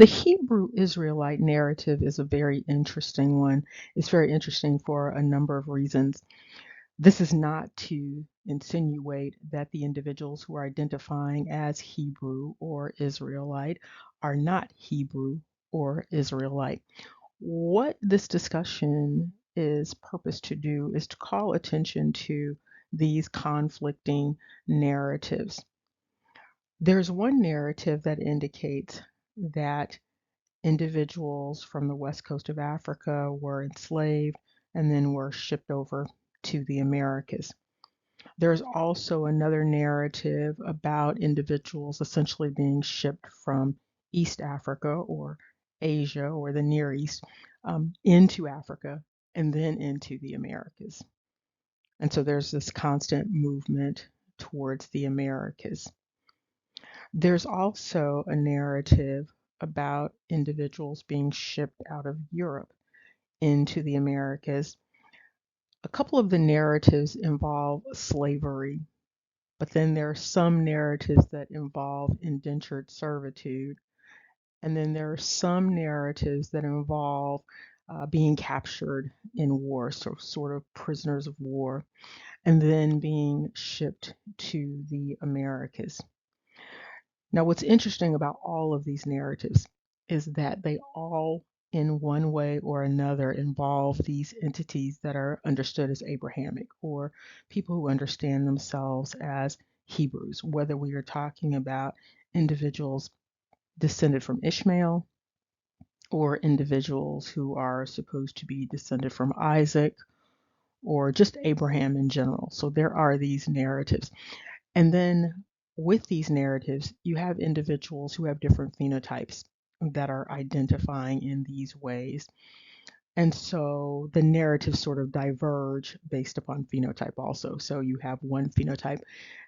The Hebrew Israelite narrative is a very interesting one. It's very interesting for a number of reasons. This is not to insinuate that the individuals who are identifying as Hebrew or Israelite are not Hebrew or Israelite. What this discussion is purposed to do is to call attention to these conflicting narratives. There's one narrative that indicates that individuals from the west coast of Africa were enslaved and then were shipped over to the Americas. There's also another narrative about individuals essentially being shipped from East Africa or Asia or the Near East into Africa and then into the Americas. And so there's this constant movement towards the Americas. There's also a narrative about individuals being shipped out of Europe into the Americas. A couple of the narratives involve slavery, but then there are some narratives that involve indentured servitude. And then there are some narratives that involve being captured in war, so sort of prisoners of war, and then being shipped to the Americas. Now, what's interesting about all of these narratives is that they all, in one way or another, involve these entities that are understood as Abrahamic or people who understand themselves as Hebrews, whether we are talking about individuals descended from Ishmael or individuals who are supposed to be descended from Isaac or just Abraham in general. So there are these narratives. And then with these narratives, you have individuals who have different phenotypes that are identifying in these ways. And so the narratives sort of diverge based upon phenotype also. So you have one phenotype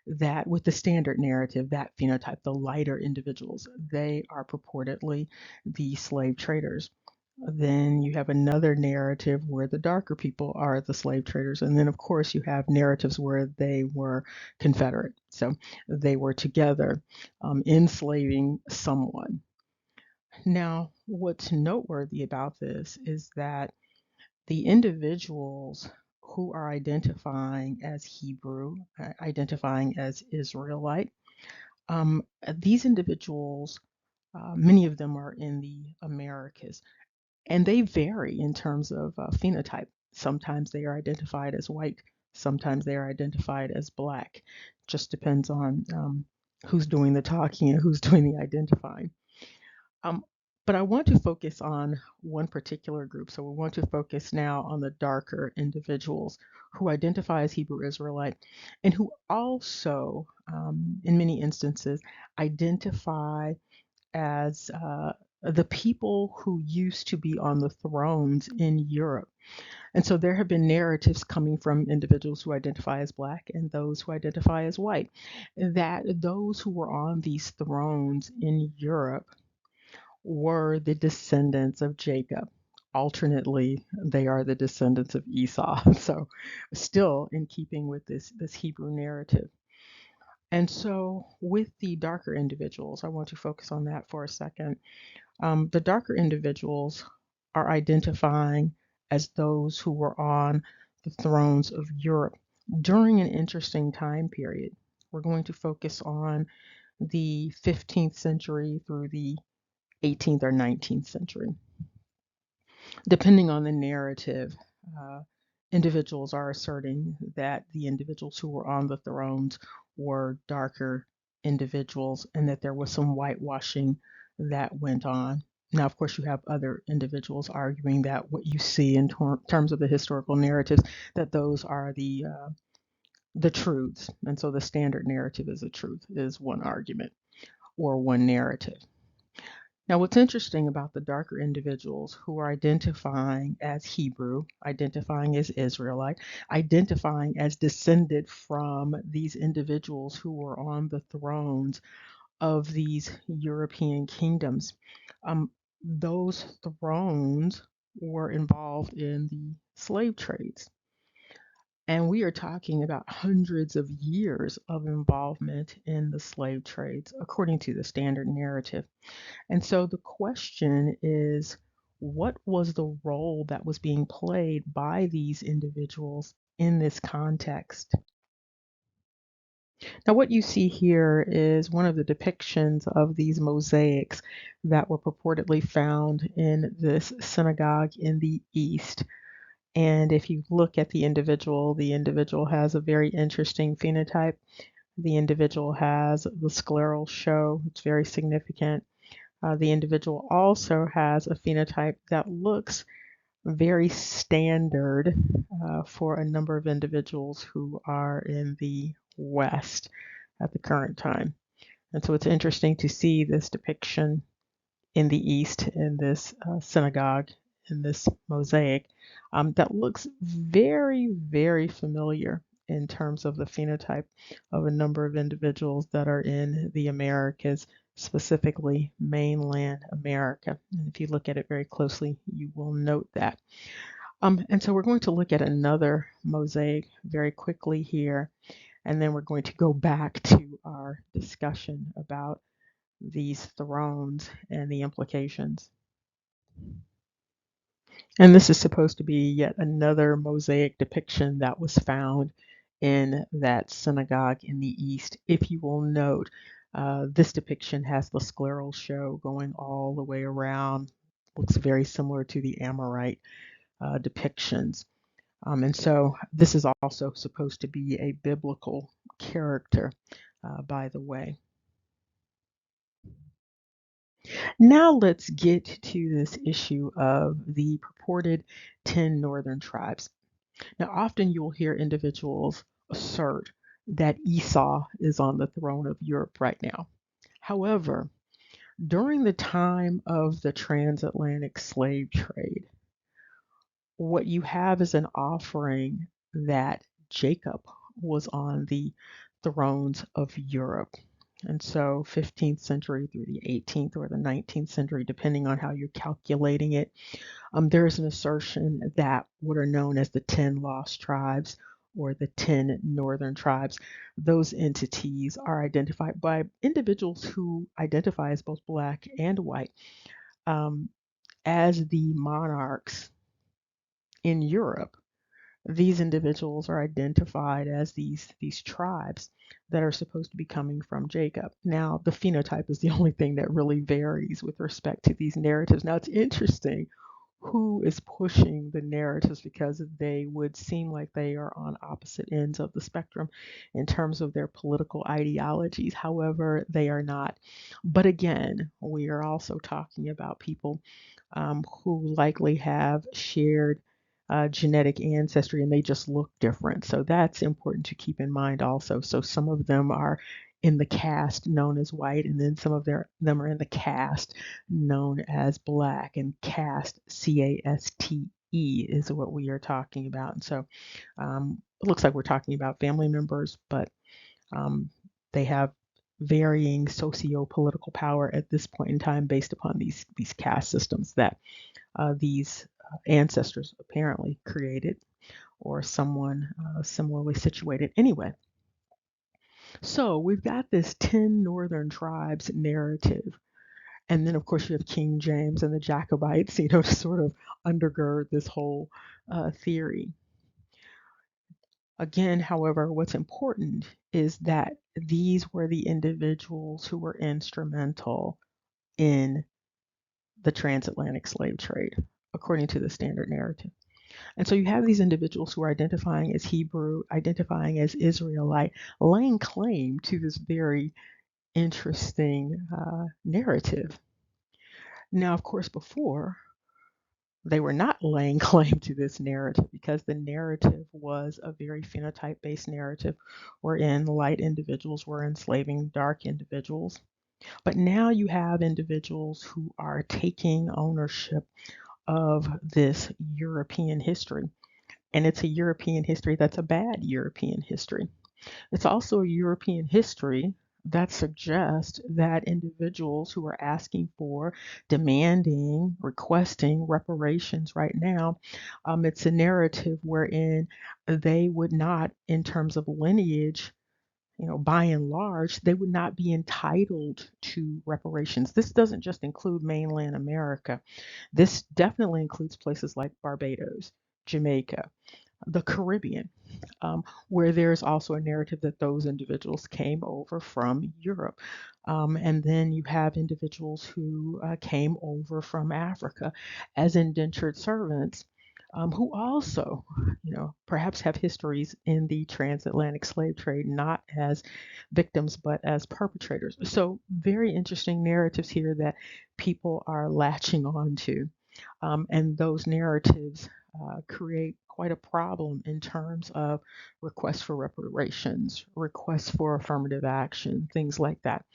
that, with the standard narrative, that phenotype, the lighter individuals, they are purportedly the slave traders. Then you have another narrative where the darker people are the slave traders. And then, of course, you have narratives where they were Confederate. So they were together enslaving someone. Now, what's noteworthy about this is that the individuals who are identifying as Hebrew, identifying as Israelite, these individuals, many of them are in the Americas. And they vary in terms of phenotype. Sometimes they are identified as white, sometimes they are identified as black. Just depends on who's doing the talking and who's doing the identifying. Um, but I want to focus on one particular group. So we want to focus now on the darker individuals who identify as Hebrew Israelite and who also, in many instances, identify as the people who used to be on the thrones in Europe. And so there have been narratives coming from individuals who identify as Black and those who identify as white, that those who were on these thrones in Europe were the descendants of Jacob. Alternately, they are the descendants of Esau. So, still in keeping with this Hebrew narrative. And so, with the darker individuals, I want to focus on that for a second. The darker individuals are identifying as those who were on the thrones of Europe during an interesting time period. We're going to focus on the 15th century through the 18th or 19th century. Depending on the narrative, uh, individuals are asserting that the individuals who were on the thrones were darker individuals and that there was some whitewashing that went on. Now, of course, you have other individuals arguing that what you see in terms of the historical narratives, that those are the truths, and so the standard narrative is a truth, is one argument or one narrative. Now, what's interesting about the darker individuals who are identifying as Hebrew, identifying as Israelite, identifying as descended from these individuals who were on the thrones of these European kingdoms, those thrones were involved in the slave trades. And we are talking about hundreds of years of involvement in the slave trades, according to the standard narrative. And so the question is, what was the role that was being played by these individuals in this context? Now, what you see here is one of the depictions of these mosaics that were purportedly found in this synagogue in the East. And if you look at the individual has a very interesting phenotype. The individual has the scleral show, it's very significant. The individual also has a phenotype that looks very standard for a number of individuals who are in the West at the current time. And so it's interesting to see this depiction in the East in this synagogue, in this mosaic, that looks very, very familiar in terms of the phenotype of a number of individuals that are in the Americas, specifically mainland America. And if you look at it very closely, you will note that. And so we're going to look at another mosaic very quickly here, and then we're going to go back to our discussion about these thrones and the implications. And this is supposed to be yet another mosaic depiction that was found in that synagogue in the East. If you will note, this depiction has the scleral show going all the way around. Looks very similar to the Amorite depictions. And so this is also supposed to be a biblical character, by the way. Now let's get to this issue of the purported 10 northern tribes. Now, often you'll hear individuals assert that Esau is on the throne of Europe right now. However, during the time of the transatlantic slave trade, what you have is an offering that Jacob was on the thrones of Europe. And so 15th century through the 18th or the 19th century, depending on how you're calculating it, there is an assertion that what are known as the 10 lost tribes or the 10 northern tribes, those entities are identified by individuals who identify as both black and white, um, as the monarchs in Europe. These individuals are identified as these tribes that are supposed to be coming from Jacob. Now, the phenotype is the only thing that really varies with respect to these narratives. Now, it's interesting who is pushing the narratives because they would seem like they are on opposite ends of the spectrum in terms of their political ideologies. However, they are not. But again, we are also talking about people who likely have shared genetic ancestry and they just look different. So that's important to keep in mind also. So some of them are in the caste known as white, and then some of them are in the caste known as black. And caste, C-A-S-T-E, is what we are talking about. And so it looks like we're talking about family members, but they have varying socio-political power at this point in time based upon these caste systems that these ancestors apparently created, or someone similarly situated. Anyway, so we've got this 10 northern tribes narrative. And then, of course, you have King James and the Jacobites, to sort of undergird this whole theory. Again, however, what's important is that these were the individuals who were instrumental in the transatlantic slave trade, according to the standard narrative. And so you have these individuals who are identifying as Hebrew, identifying as Israelite, laying claim to this very interesting narrative. Now, of course, before they were not laying claim to this narrative because the narrative was a very phenotype based narrative wherein light individuals were enslaving dark individuals. But now you have individuals who are taking ownership of this European history. And it's a European history that's a bad European history. It's also a European history that suggest that individuals who are asking for, demanding, requesting reparations right now, it's a narrative wherein they would not, in terms of lineage, by and large, they would not be entitled to reparations. This doesn't just include mainland America. This definitely includes places like Barbados, Jamaica, the Caribbean, where there's also a narrative that those individuals came over from Europe. And then you have individuals who came over from Africa as indentured servants. Who also, perhaps have histories in the transatlantic slave trade, not as victims, but as perpetrators. So, very interesting narratives here that people are latching on to. And those narratives create quite a problem in terms of requests for reparations, requests for affirmative action, things like that.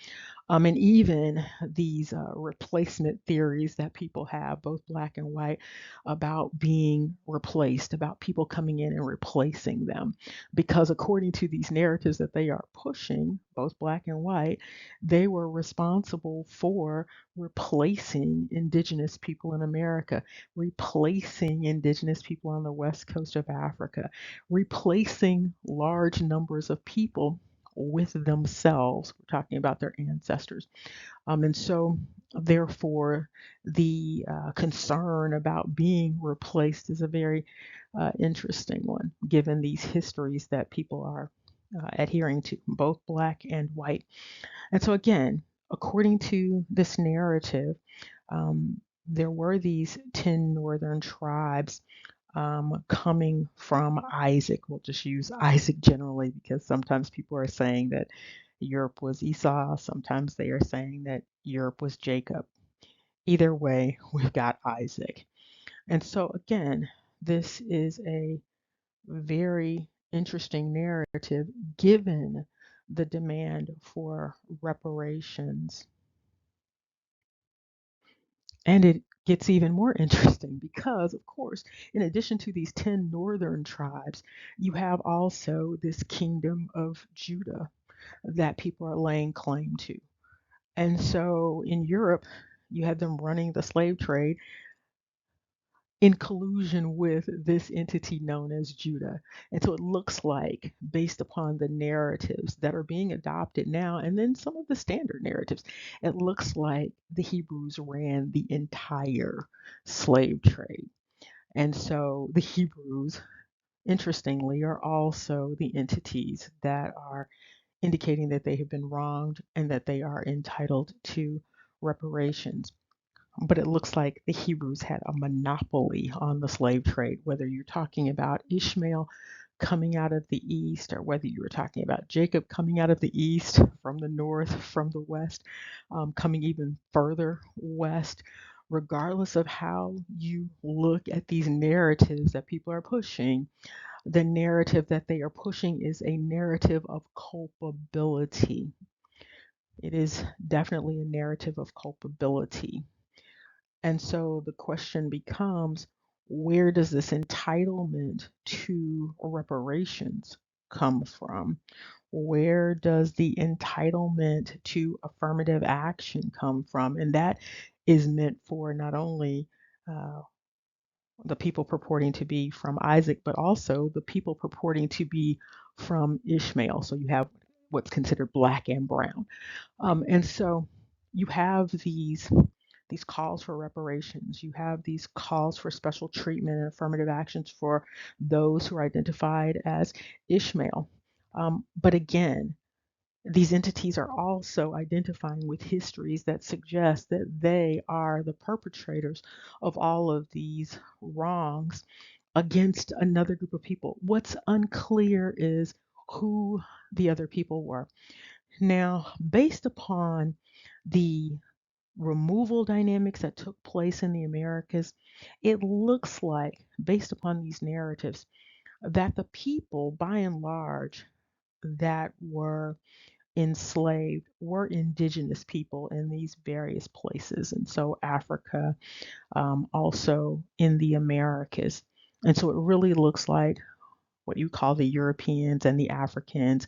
And even these replacement theories that people have, both black and white, about being replaced, about people coming in and replacing them. Because according to these narratives that they are pushing, both black and white, they were responsible for replacing Indigenous people in America, replacing Indigenous people on the west coast of Africa, replacing large numbers of people with themselves. We're talking about their ancestors. And so, therefore, the concern about being replaced is a very interesting one, given these histories that people are adhering to, both black and white. And so, again, according to this narrative, there were these 10 northern tribes coming from Isaac. We'll just use Isaac generally because sometimes people are saying that Europe was Esau, sometimes they are saying that Europe was Jacob. Either way, we've got Isaac. And so, again, this is a very interesting narrative given the demand for reparations. And it gets even more interesting because, of course, in addition to these 10 northern tribes, you have also this kingdom of Judah that people are laying claim to. And so in Europe, you had them running the slave trade in collusion with this entity known as Judah. And so it looks like, based upon the narratives that are being adopted now, and then some of the standard narratives, it looks like the Hebrews ran the entire slave trade. And so the Hebrews, interestingly, are also the entities that are indicating that they have been wronged and that they are entitled to reparations. But it looks like the Hebrews had a monopoly on the slave trade, whether you're talking about Ishmael coming out of the east, or whether you were talking about Jacob coming out of the east, from the north, from the west, coming even further west. Regardless of how you look at these narratives that people are pushing, the narrative that they are pushing is a narrative of culpability. It is definitely a narrative of culpability. And so the question becomes, where does this entitlement to reparations come from? Where does the entitlement to affirmative action come from? And that is meant for not only uh, the people purporting to be from Isaac, but also the people purporting to be from Ishmael. So you have what's considered black and brown. And so you have these calls for reparations. You have these calls for special treatment and affirmative actions for those who are identified as Ishmael. But again, these entities are also identifying with histories that suggest that they are the perpetrators of all of these wrongs against another group of people. What's unclear is who the other people were. Now, based upon the removal dynamics that took place in the Americas, it looks like, based upon these narratives, that the people, by and large, that were enslaved were indigenous people in these various places. And so Africa, also in the Americas. And so it really looks like what you call the Europeans and the Africans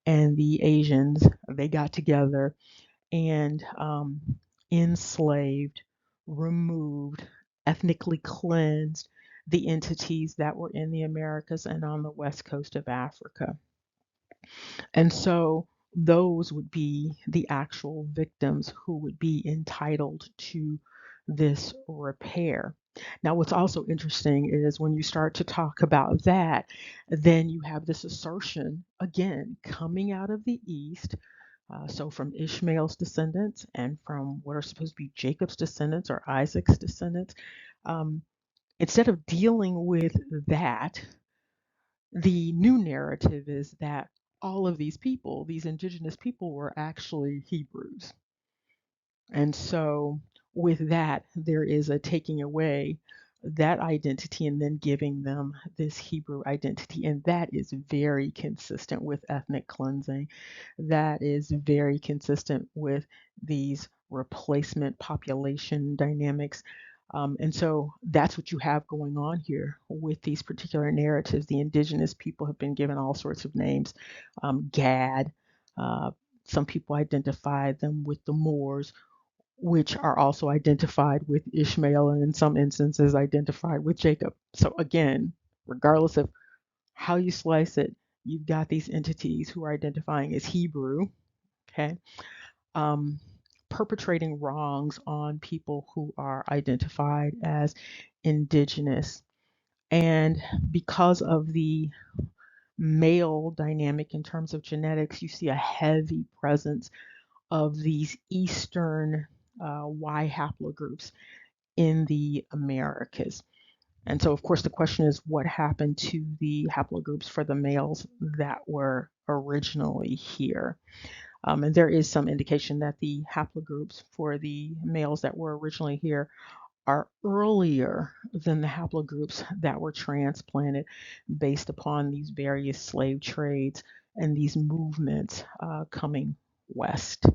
and the Asians, they got together and enslaved, removed, ethnically cleansed the entities that were in the Americas and on the west coast of Africa. And so those would be the actual victims who would be entitled to this repair. Now, what's also interesting is when you start to talk about that, then you have this assertion again coming out of the East. So, from Ishmael's descendants and from what are supposed to be Jacob's descendants or Isaac's descendants, um, instead of dealing with that, the new narrative is that all of these people, these indigenous people, were actually Hebrews. And so, with that, there is a taking away that identity and then giving them this Hebrew identity. And that is very consistent with ethnic cleansing. That is very consistent with these replacement population dynamics. And so that's what you have going on here with these particular narratives. The indigenous people have been given all sorts of names. Gad, uh, some people identify them with the Moors, which are also identified with Ishmael and in some instances identified with Jacob. So again, regardless of how you slice it, you've got these entities who are identifying as Hebrew, okay, um, perpetrating wrongs on people who are identified as indigenous. And because of the male dynamic in terms of genetics, you see a heavy presence of these Eastern Y haplogroups in the Americas. And so, of course, the question is what happened to the haplogroups for the males that were originally here? And there is some indication that the haplogroups for the males that were originally here are earlier than the haplogroups that were transplanted based upon these various slave trades and these movements coming west.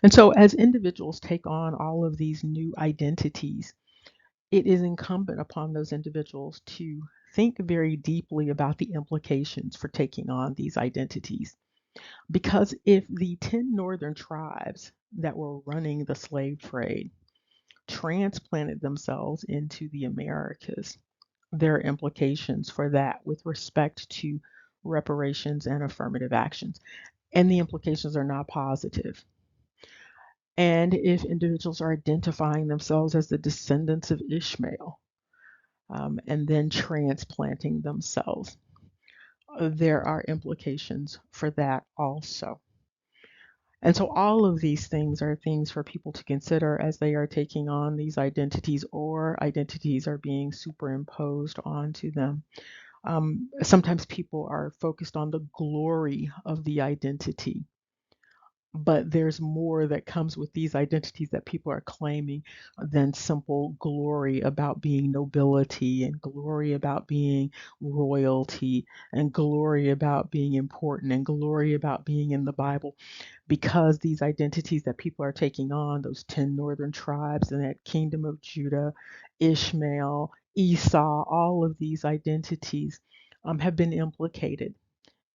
And so, as individuals take on all of these new identities, it is incumbent upon those individuals to think very deeply about the implications for taking on these identities. Because if the 10 northern tribes that were running the slave trade transplanted themselves into the Americas, there are implications for that with respect to reparations and affirmative actions. And the implications are not positive. And if individuals are identifying themselves as the descendants of Ishmael and then transplanting themselves, there are implications for that also. And so, all of these things are things for people to consider as they are taking on these identities or identities are being superimposed onto them. Sometimes people are focused on the glory of the identity, but there's more that comes with these identities that people are claiming than simple glory about being nobility and glory about being royalty and glory about being important and glory about being in the Bible. Because these identities that people are taking on, those 10 northern tribes and that kingdom of Judah, Ishmael, Esau, all of these identities have been implicated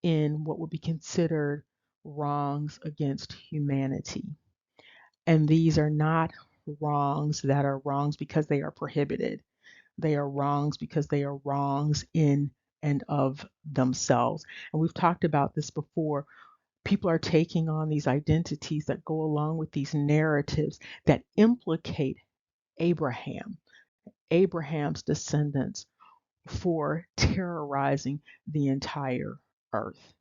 in what would be considered wrongs against humanity. And these are not wrongs that are wrongs because they are prohibited. They are wrongs because they are wrongs in and of themselves. And we've talked about this before. People are taking on these identities that go along with these narratives that implicate Abraham, Abraham's descendants, for terrorizing the entire earth.